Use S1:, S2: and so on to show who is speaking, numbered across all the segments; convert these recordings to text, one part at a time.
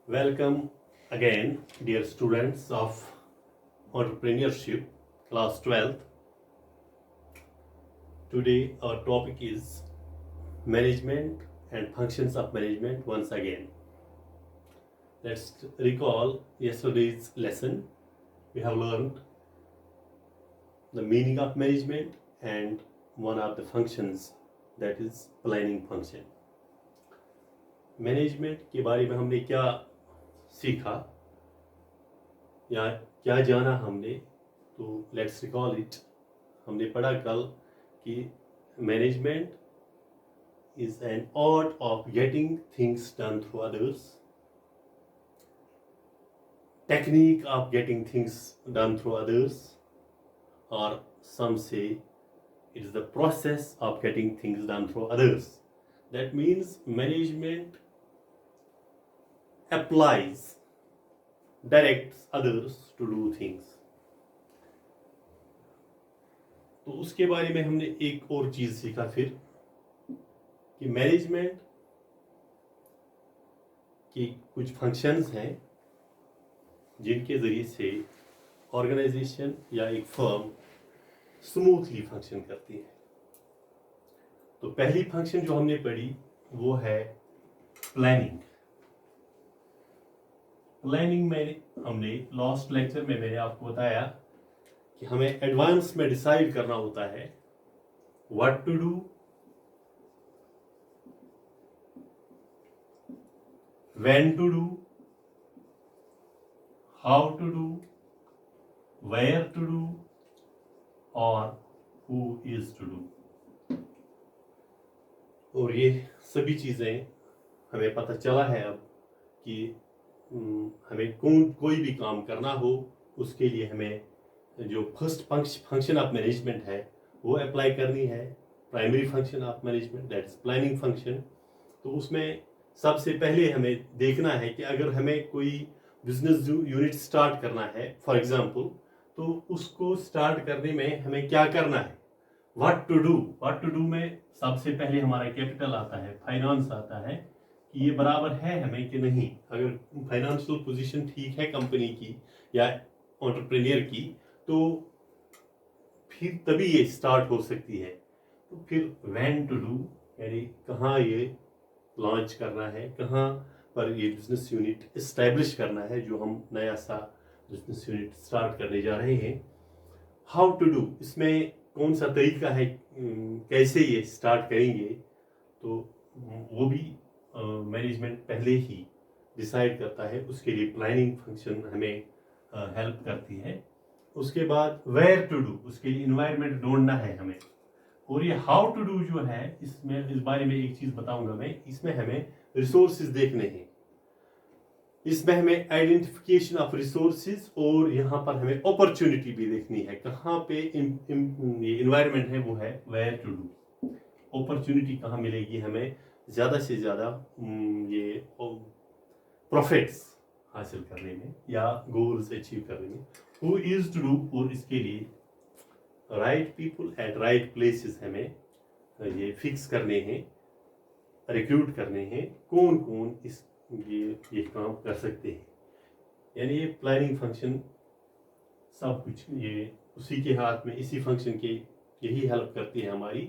S1: Welcome again, dear students of entrepreneurship, class 12th. Today, our topic is management and functions of management once again. Let's recall yesterday's lesson. We have learned the meaning of management and one of the functions, that is planning function. Management के बारे में हमने क्या सीखा या क्या जाना हमने, तो लेट्स रिकॉल इट. हमने पढ़ा कल कि management is an art of getting things done through others, technique of getting things done through others, और some say it is the process of getting things done through others. That means management applies, directs others to do things. तो उसके बारे में हमने एक और चीज सीखा फिर कि मैनेजमेंट की कुछ फंक्शंस हैं जिनके जरिए से ऑर्गेनाइजेशन या एक फर्म स्मूथली फंक्शन करती है. तो पहली फंक्शन जो हमने पढ़ी वो है प्लानिंग. प्लानिंग में हमने लास्ट लेक्चर में मैंने आपको बताया कि हमें एडवांस में डिसाइड करना होता है what to do, when to do, how to do, where to do और who is to do. और ये सभी चीज़ें हमें पता चला है अब कि हमें कोई भी काम करना हो उसके लिए हमें जो फर्स्ट फंक्शन ऑफ मैनेजमेंट है वो अप्लाई करनी है, primary function of management, that is planning function. तो उसमें सबसे पहले हमें देखना है कि अगर हमें कोई बिजनेस यूनिट स्टार्ट करना है फॉर एग्जांपल, तो उसको स्टार्ट करने में हमें क्या करना है, what to do. What to do में सबसे पहले हमारा कैपिटल आता है, फाइनेंस आता है कि ये बराबर है हमें कि नहीं. अगर फाइनेंशियल पोजीशन ठीक है कंपनी की या एंटरप्रेन्योर की, तो फिर तभी ये स्टार्ट हो सकती है. तो फिर व्हेन टू डू, यानी कहाँ ये लॉन्च करना है, कहाँ पर ये बिजनेस यूनिट इस्टेब्लिश करना है जो हम नया सा बिजनेस यूनिट स्टार्ट करने जा रहे हैं. हाउ टू डू, इसमें कौन सा तरीका है, कैसे ये स्टार्ट करेंगे, तो वो भी मैनेजमेंट पहले ही डिसाइड करता है. उसके लिए प्लानिंग फंक्शन हमें हेल्प करती है. उसके बाद वेयर टू डू, उसके लिए इन्वायरमेंट ढूंढना है हमें. और ये हाउ टू डू जो है, इसमें इस बारे में एक चीज़ बताऊंगा मैं. इसमें हमें रिसोर्सेज देखने हैं, इसमें हमें आइडेंटिफिकेशन ऑफ रिसोर्सेज और यहाँ पर हमें अपॉर्चुनिटी भी देखनी है. कहाँ पे ये इन्वायरमेंट है वो है वेयर टू डू. अपॉर्चुनिटी कहाँ मिलेगी हमें ज़्यादा से ज़्यादा ये प्रॉफिट्स हासिल करने में या गोल्स अचीव करने में. हु इज टू डू, और इसके लिए right people at right places हमें ये फिक्स करने हैं, रिक्रूट करने हैं कौन कौन ये काम कर सकते हैं. यानी ये प्लानिंग फंक्शन सब कुछ ये उसी के हाथ में, इसी फंक्शन के यही हेल्प करती है हमारी.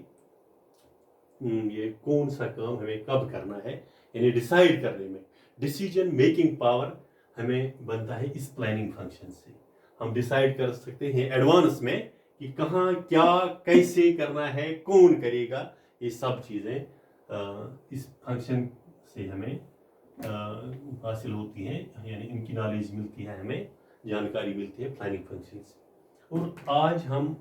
S1: ये कौन सा काम हमें कब करना है, यानी डिसाइड करने में डिसीजन मेकिंग पावर हमें बनता है इस प्लानिंग फंक्शन से. हम डिसाइड कर सकते हैं एडवांस में कि कहाँ क्या कैसे करना है, कौन करेगा. ये सब चीज़ें इस फंक्शन से हमें हासिल होती हैं, यानी इनकी नॉलेज मिलती है, हमें जानकारी मिलती है प्लानिंग फंक्शन से. और आज हम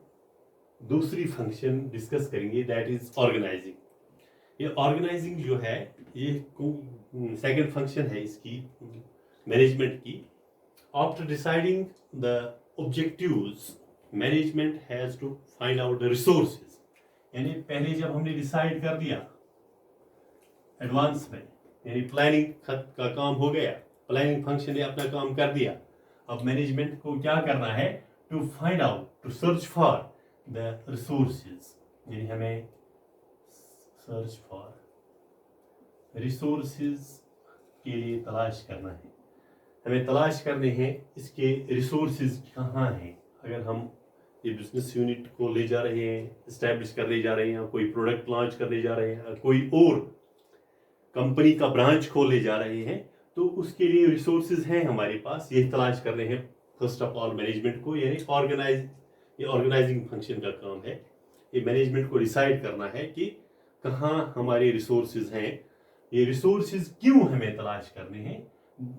S1: दूसरी फंक्शन डिस्कस करेंगे, दैट इज ऑर्गेनाइजिंग. ये ऑर्गेनाइजिंग जो है ये सेकंड फंक्शन है इसकी मैनेजमेंट की. After deciding the objectives, management has to find out the resources. यानी पहले जब हमने डिसाइड कर दिया एडवांस में, यानी प्लानिंग का काम हो गया, प्लानिंग फंक्शन ने अपना काम कर दिया. अब मैनेजमेंट को क्या करना है, to find out, to search for the resources. यानी हमें सर्च फॉर रिसोर्सेज के लिए तलाश करना है. हमें तलाश करने हैं इसके रिसोर्सेज कहाँ हैं। अगर हम ये बिजनेस यूनिट को ले जा रहे हैं, इस्टेब्लिश करने जा रहे हैं, कोई प्रोडक्ट लॉन्च करने जा रहे हैं, कोई और कंपनी का ब्रांच खोलने जा रहे हैं, तो उसके लिए रिसोर्सेज हैं हमारे पास, ये तलाश करने हैं फर्स्ट ऑफ ऑल मैनेजमेंट को, यानी ये ऑर्गेनाइजिंग फंक्शन का काम है। ये मैनेजमेंट को डिसाइड करना है कि कहाँ हमारे रिसोर्सेज हैं, ये रिसोर्सेज क्यों हमें तलाश करने हैं।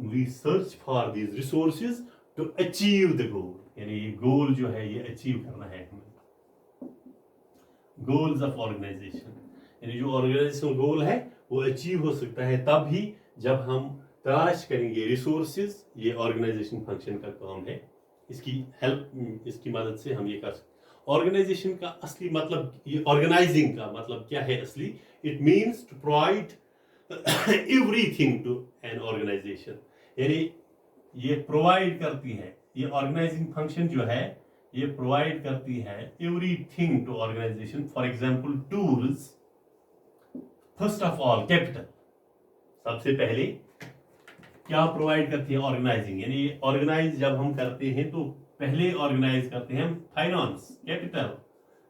S1: We search for these resources to achieve the goal, यानी ये गोल जो है ये अचीव करना है हमें। गोल्स ऑफ ऑर्गेनाइजेशन, यानी जो ऑर्गेनाइजेशनल गोल है वो अचीव हो सकता है तब ही जब हम तलाश करेंगे रिसोर्सेज। ये ऑर्गेनाइजेशन फंक्शन का काम है, इसकी हेल्प, इसकी मदद से हम ये कर सकते। ऑर्गेनाइजेशन का असली मतलब, ये ऑर्गेनाइजिंग का मतलब क्या है असली, it means to provide everything to an organisation, यानी ये प्रोवाइड करती है, ये ऑर्गेनाइजिंग फंक्शन जो है ये प्रोवाइड करती है everything to organisation. For example tools, first of all capital, सबसे पहले क्या प्रोवाइड करती है ऑर्गेनाइजिंग, यानी ऑर्गेनाइज जब हम करते हैं तो पहले ऑर्गेनाइज करते हैं हम फाइनेंस, कैपिटल,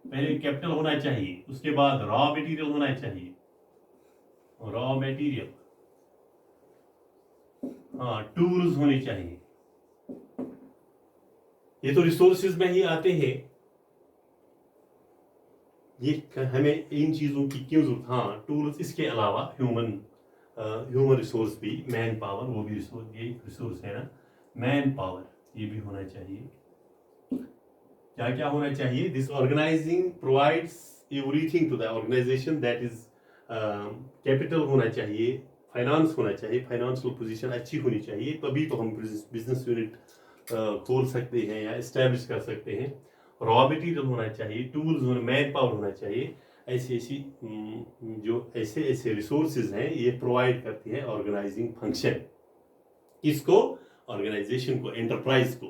S1: पहले कैपिटल होना चाहिए, उसके बाद रॉ मटेरियल होना चाहिए, रॉ मटेरियल, हाँ टूल्स होने चाहिए, ये तो रिसोर्सेज में ही आते हैं। ये हमें इन चीजों की क्यों जरूरत, हाँ टूल्स, इसके अलावा ह्यूमन रिसोर्स भी, मैन पावर, वो भी रिसोर्स, ये रिसोर्स है ना, मैन पावर, ये भी होना चाहिए। क्या क्या होना चाहिए, this organising provides everything to the organisation, that is capital होना चाहिए, फाइनेंस होना चाहिए, फाइनेंशियल पोजीशन अच्छी होनी चाहिए, तभी तो हम बिजनेस यूनिट खोल सकते हैं या इस्टेब्लिश कर सकते हैं। रॉ मटेरियल होना चाहिए, टूल्स होना, मैन पावर होना चाहिए, ऐसी जो ऐसे रिसोर्सेज हैं ये प्रोवाइड करती है ऑर्गेनाइजिंग फंक्शन, इसको, ऑर्गेनाइजेशन को, एंटरप्राइज को।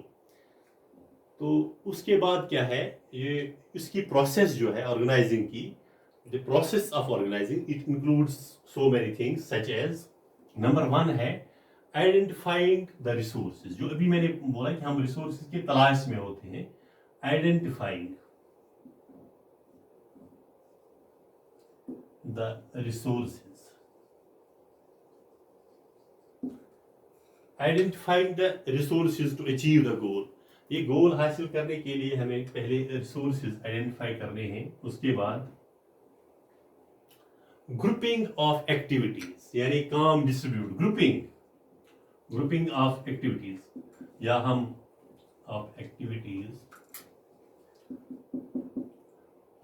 S1: तो उसके बाद क्या है, ये इसकी प्रोसेस जो है ऑर्गेनाइजिंग की, the process of organising, it includes so many things such as, number 1 है आइडेंटिफाइंग द रिसोर्सेज, जो अभी मैंने बोला कि हम रिसोर्सेज की तलाश में होते हैं। Identifying the resources, identifying the resources to achieve the goal, ये गोल हासिल करने के लिए हमें पहले रिसोर्सेज आइडेंटिफाई करने हैं। उसके बाद ग्रुपिंग ऑफ एक्टिविटीज, यानी काम डिस्ट्रीब्यूट, ग्रुपिंग ऑफ एक्टिविटीज, या हम ऑफ एक्टिविटीज,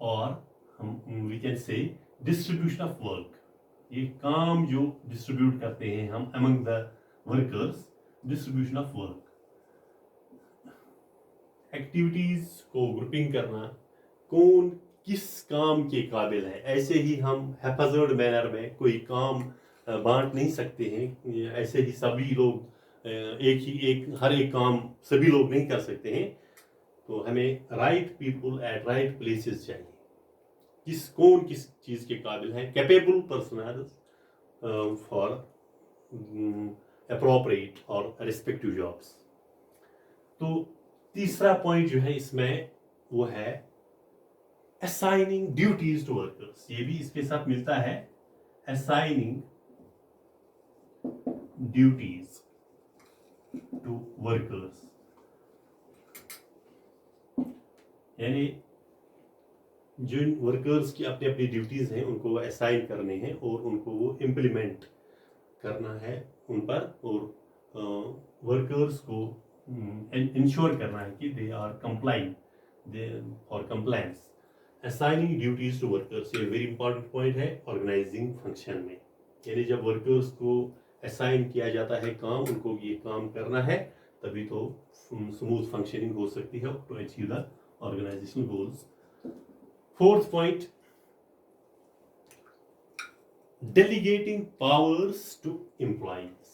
S1: और हम we can say distribution of work, ये काम जो डिस्ट्रीब्यूट करते हैं हम among the workers, distribution of work, activities को ग्रुपिंग करना, कौन किस काम के काबिल है। ऐसे ही हम हैफाजर्ड मैनर में कोई काम बांट नहीं सकते हैं, ऐसे ही सभी लोग हर एक काम सभी लोग नहीं कर सकते हैं। तो हमें right people at right places चाहिए, कौन किस चीज के काबिल है, कैपेबल पर्सनल फॉर अप्रोप्रिएट और रिस्पेक्टिव जॉब्स। तो तीसरा पॉइंट जो है इसमें वो है असाइनिंग ड्यूटीज टू वर्कर्स, ये भी इसके साथ मिलता है, असाइनिंग ड्यूटीज टू वर्कर्स, यानी जिन वर्कर्स की अपनी अपनी ड्यूटीज हैं उनको वो असाइन करने हैं और उनको वो इम्प्लीमेंट करना है उन पर, और वर्कर्स को इंश्योर करना है कि they are complying, they for compliance. Assigning duties to workers, ये वेरी इंपॉर्टेंट पॉइंट है ऑर्गेनाइजिंग फंक्शन में, यानी जब वर्कर्स को असाइन किया जाता है काम, उनको ये काम करना है, तभी तो स्मूथ फंक्शनिंग हो सकती है to achieve the organisational goals. Fourth point, delegating powers to employees,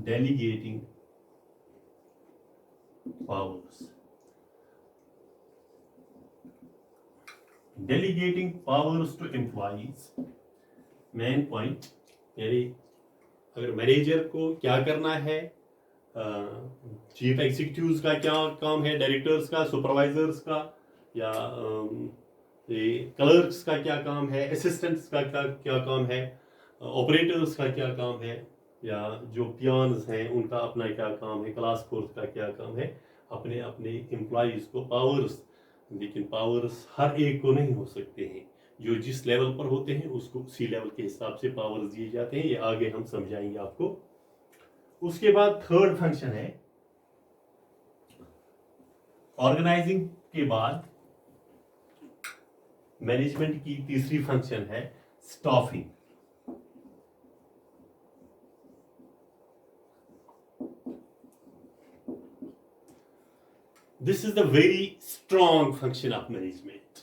S1: delegating powers, delegating powers to employees, main point, यानी अगर मैनेजर को क्या करना है, चीफ एग्जीक्यूटिव्स का क्या काम है, डायरेक्टर्स का, सुपरवाइजर्स का, या क्लर्क्स का क्या काम है, असिस्टेंट्स का क्या काम है, ऑपरेटर्स का क्या काम है, या जो पियान्स हैं उनका अपना क्या काम है, क्लास फोर्थ का क्या काम है, अपने अपने एम्प्लॉयज़ को पावर्स, लेकिन पावर्स हर एक को नहीं हो सकते हैं। जो जिस लेवल पर होते हैं उसको उसी लेवल के हिसाब से पावर्स दिए जाते हैं। ये आगे हम समझाएंगे आपको। उसके बाद थर्ड फंक्शन है ऑर्गेनाइजिंग के बाद मैनेजमेंट की तीसरी फंक्शन है staffing. This is the very strong function of management.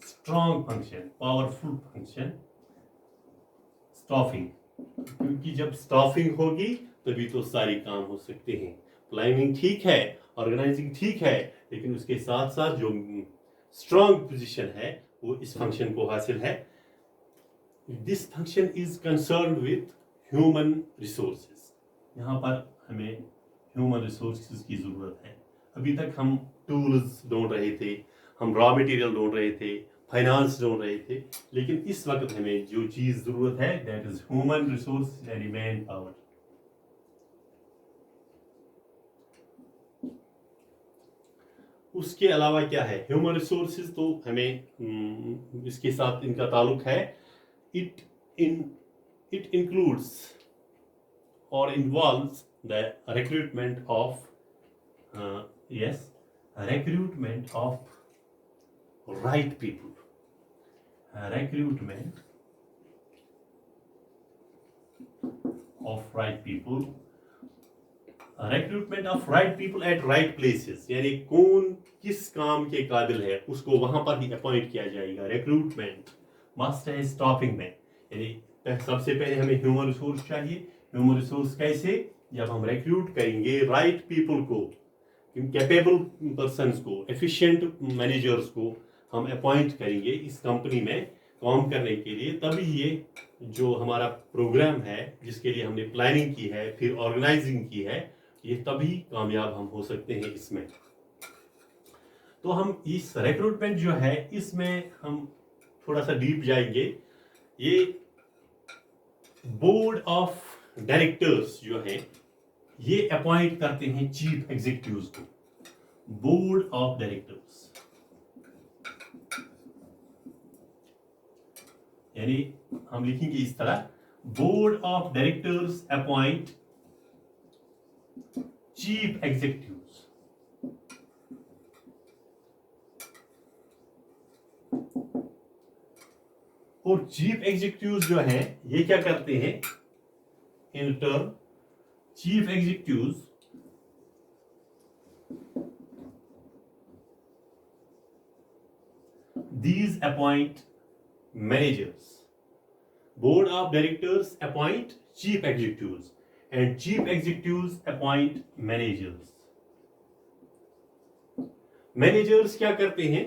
S1: Strong function, powerful function, staffing. क्योंकि जब स्टाफिंग होगी तभी तो सारे काम हो सकते हैं। प्लानिंग ठीक है, ऑर्गेनाइजिंग ठीक है, लेकिन उसके साथ साथ जो स्ट्रॉन्ग पोजीशन है वो इस फंक्शन को हासिल है। This function is concern with human resources. यहाँ पर हमें ह्यूमन रिसोर्सेज की जरूरत है। अभी तक हम टूल्स ढूंढ रहे थे, हम रॉ मटेरियल ढूंढ रहे थे, फाइनेंस ढूंढ रहे थे, लेकिन इस वक्त हमें जो चीज जरूरत है that is human resource and man power. उसके अलावा क्या है, ह्यूमन रिसोर्सेज तो हमें इसके साथ इनका ताल्लुक है। इट इंक्लूड्स और involves the recruitment of recruitment of right people, recruitment of right people, recruitment of right people at right places, यानी कौन किस काम के काबिल है उसको वहां पर ही अपॉइंट किया जाएगा। रिक्रूटमेंट मस्ट है स्टाफिंग में, यानी सबसे पहले हमें ह्यूमन रिसोर्स चाहिए। ह्यूमन रिसोर्स कैसे, जब हम रिक्रूट करेंगे राइट पीपल को, कैपेबल पर्सन्स को, एफिशिएंट मैनेजर्स को हम अपॉइंट करेंगे इस कंपनी में काम करने के लिए, तभी ये जो हमारा प्रोग्राम है जिसके लिए हमने प्लानिंग की है फिर ऑर्गेनाइजिंग की है, ये तभी कामयाब हम हो सकते हैं इसमें। तो हम इस रिक्रूटमेंट जो है इसमें हम थोड़ा सा डीप जाएंगे। ये बोर्ड ऑफ डायरेक्टर्स जो है ये अपॉइंट करते हैं चीफ एग्जीक्यूटिव्स को। बोर्ड ऑफ डायरेक्टर्स यानी हम लिखेंगे इस तरह, board of directors appoint chief executives. और चीफ एग्जीक्यूटिव्स जो हैं ये क्या करते हैं, in term chief executives these appoint managers. Board of directors appoint chief executives and chief executives appoint managers. Managers क्या करते हैं,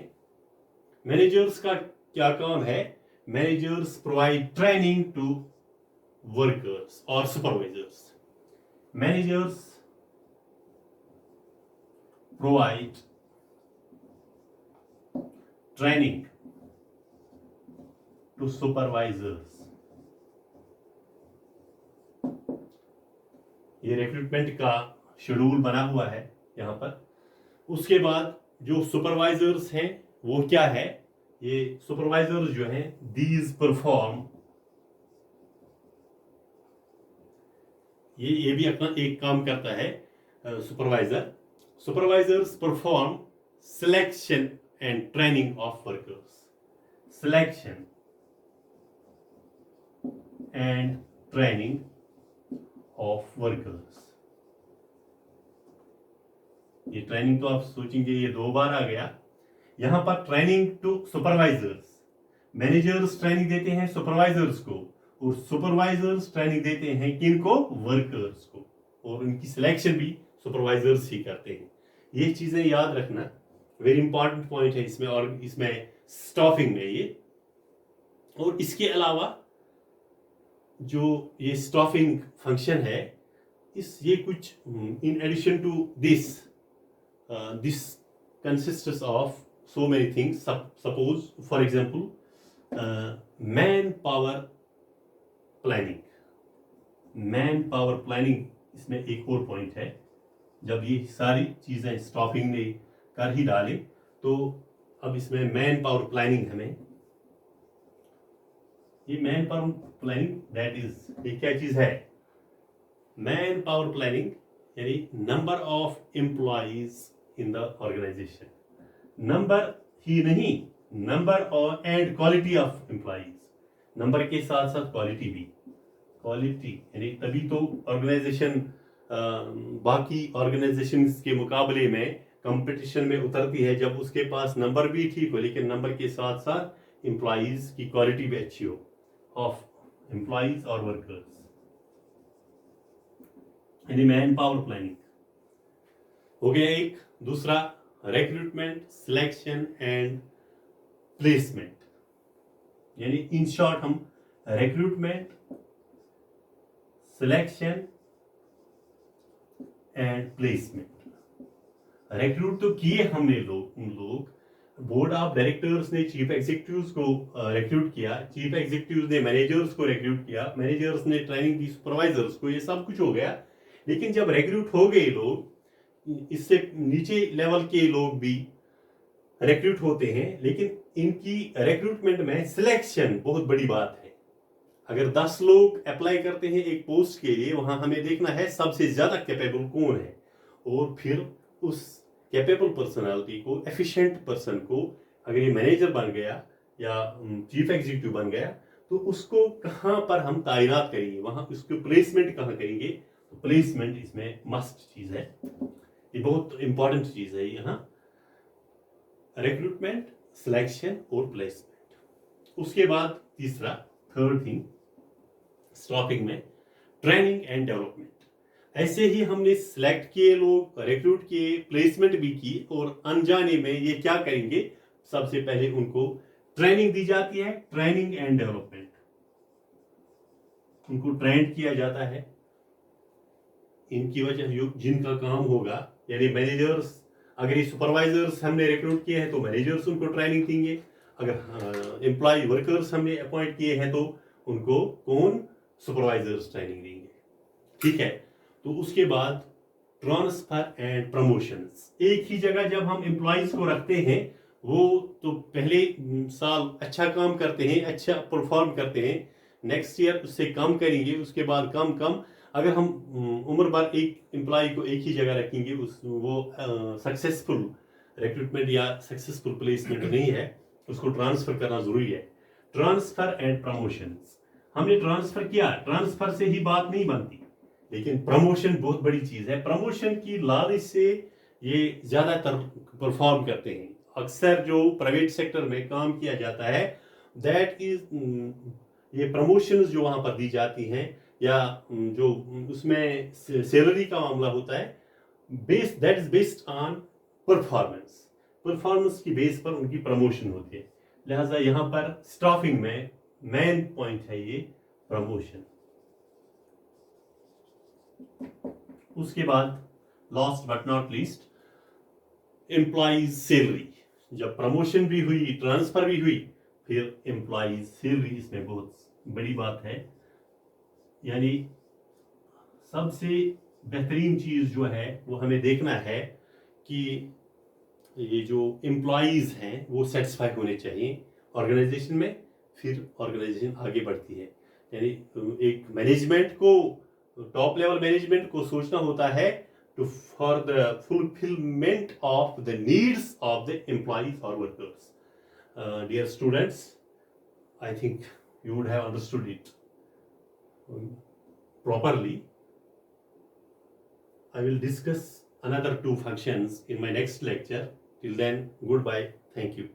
S1: managers का क्या काम है, managers provide training to workers or supervisors. Managers provide training to supervisors. ये recruitment का schedule बना हुआ है यहाँ पर। उसके बाद जो सुपरवाइजर्स हैं वो क्या है, ये सुपरवाइजर्स जो हैं दीज परफॉर्म, ये भी अपना एक काम करता है supervisor. Supervisors perform selection and training of workers. Selection and training of workers. ये ट्रेनिंग तो आप सोचेंगे ये दो बार आ गया। यहां पर training to supervisors, managers training देते हैं सुपरवाइजर्स को और सुपरवाइजर्स ट्रेनिंग देते हैं किनको, वर्कर्स को, और उनकी सिलेक्शन भी सुपरवाइजर्स ही करते हैं। ये चीजें याद रखना, वेरी इंपॉर्टेंट पॉइंट है इसमें, और इसमें स्टाफिंग में ये। और इसके अलावा जो ये स्टाफिंग फंक्शन है ये कुछ in addition to this consists of so many things. Suppose for example manpower planning इसमें एक और पॉइंट है. जब ये सारी चीजें स्टॉपिंग ने कर ही डालें तो अब इसमें मैन पावर प्लानिंग हमें, ये manpower planning that is, ये क्या चीज है? मैन पावर प्लानिंग यानी number of employees in the organisation. Number ही नहीं, नंबर और and quality of employees. Number के साथ साथ क्वालिटी भी. क्वालिटी यानी तभी तो ऑर्गेनाइजेशन बाकी ऑर्गेनाइजेशंस के मुकाबले में कंपटीशन में उतरती है, जब उसके पास नंबर भी ठीक हो लेकिन नंबर के साथ साथ एम्प्लॉइज की क्वालिटी भी अच्छी हो, ऑफ एम्प्लॉइज और वर्कर्स. यानी मैन पावर प्लानिंग हो गया एक. दूसरा रिक्रूटमेंट, सिलेक्शन एंड प्लेसमेंट. यानी इन शॉर्ट हम recruitment, selection and placement. Recruit तो किए हमने लोग बोर्ड ऑफ डायरेक्टर्स ने चीफ एग्जीक्यूटिव्स को रिक्रूट किया, चीफ एग्जीक्यूटिव्स ने मैनेजर्स को रिक्रूट किया, मैनेजर्स ने ट्रेनिंग दी सुपरवाइजर्स को, ये सब कुछ हो गया. लेकिन जब रिक्रूट हो गए लोग, इससे नीचे लेवल के लोग भी रिक्रूट होते हैं, लेकिन इनकी रिक्रूटमेंट में सिलेक्शन बहुत बड़ी बात है. अगर 10 लोग अप्लाई करते हैं एक पोस्ट के लिए, वहां हमें देखना है सबसे ज्यादा कैपेबल कौन है, और फिर उस कैपेबल पर्सनालिटी को, एफिशिएंट पर्सन को, अगर ये मैनेजर बन गया या चीफ एग्जीक्यूटिव बन गया तो उसको कहां पर हम तैनात करेंगे, वहां उसको प्लेसमेंट कहां करेंगे. तो प्लेसमेंट इसमें मस्ट चीज है, ये बहुत इंपॉर्टेंट चीज है यहाँ. रिक्रूटमेंट, सिलेक्शन और प्लेसमेंट. उसके बाद तीसरा, थर्ड थिंग स्टॉपिंग में ट्रेनिंग एंड डेवलपमेंट. ऐसे ही हमने सिलेक्ट किए लोग, रिक्रूट किए, प्लेसमेंट भी की, और अनजाने में ये क्या करेंगे, सबसे पहले उनको ट्रेनिंग दी जाती है. ट्रेनिंग एंड डेवलपमेंट, उनको ट्रेंड किया जाता है. इनकी वजह जिनका काम होगा, यानी मैनेजर्स, अगर ये सुपरवाइजर्स हमने रिक्रूट किए हैं तो मैनेजर्स उनको ट्रेनिंग देंगे. अगर एम्प्लॉय वर्कर्स हमने अपॉइंट किए हैं तो उनको कौन, सुपरवाइजर्स ट्रेनिंग देंगे. ठीक है. तो उसके बाद ट्रांसफर एंड प्रमोशंस. एक ही जगह जब हम एम्प्लॉइज को रखते हैं, वो तो पहले साल अच्छा काम करते हैं, अच्छा परफॉर्म करते हैं, नेक्स्ट ईयर उससे कम करेंगे, उसके बाद कम कम. अगर हम उम्र भर एक एम्प्लॉय को एक ही जगह रखेंगे, वो सक्सेसफुल रिक्रूटमेंट या सक्सेसफुल प्लेसमेंट नहीं है, उसको ट्रांसफर करना जरूरी है. Transfer and promotions. हमने ट्रांसफर किया, ट्रांसफर से ही बात नहीं बनती, लेकिन प्रमोशन बहुत बड़ी चीज है. प्रमोशन की लालच से ये ज्यादातर परफॉर्म करते हैं. अक्सर जो प्राइवेट सेक्टर में काम किया जाता है, दैट इज, ये प्रमोशंस जो वहां पर दी जाती हैं, या जो उसमें सैलरी का मामला होता है, that is based on performance. Performance की बेस पर उनकी प्रमोशन होती है. लिहाजा यहां पर स्टाफिंग में मेन पॉइंट है ये प्रमोशन. उसके बाद last but not least, employees salary. जब प्रमोशन भी हुई, ट्रांसफर भी हुई, फिर एम्प्लॉइज सैलरी इसमें बहुत बड़ी बात है. यानी सबसे बेहतरीन चीज जो है वो हमें देखना है कि ये जो एम्प्लॉइज हैं वो सेटिस्फाई होने चाहिए ऑर्गेनाइजेशन में, फिर ऑर्गेनाइजेशन आगे बढ़ती है. यानी एक मैनेजमेंट को, टॉप लेवल मैनेजमेंट को सोचना होता है to for the fulfilment of the needs of the employees और workers. Dear students, I think you would have understood it properly. I will discuss another 2 functions in my next lecture. Till then, goodbye. Thank you.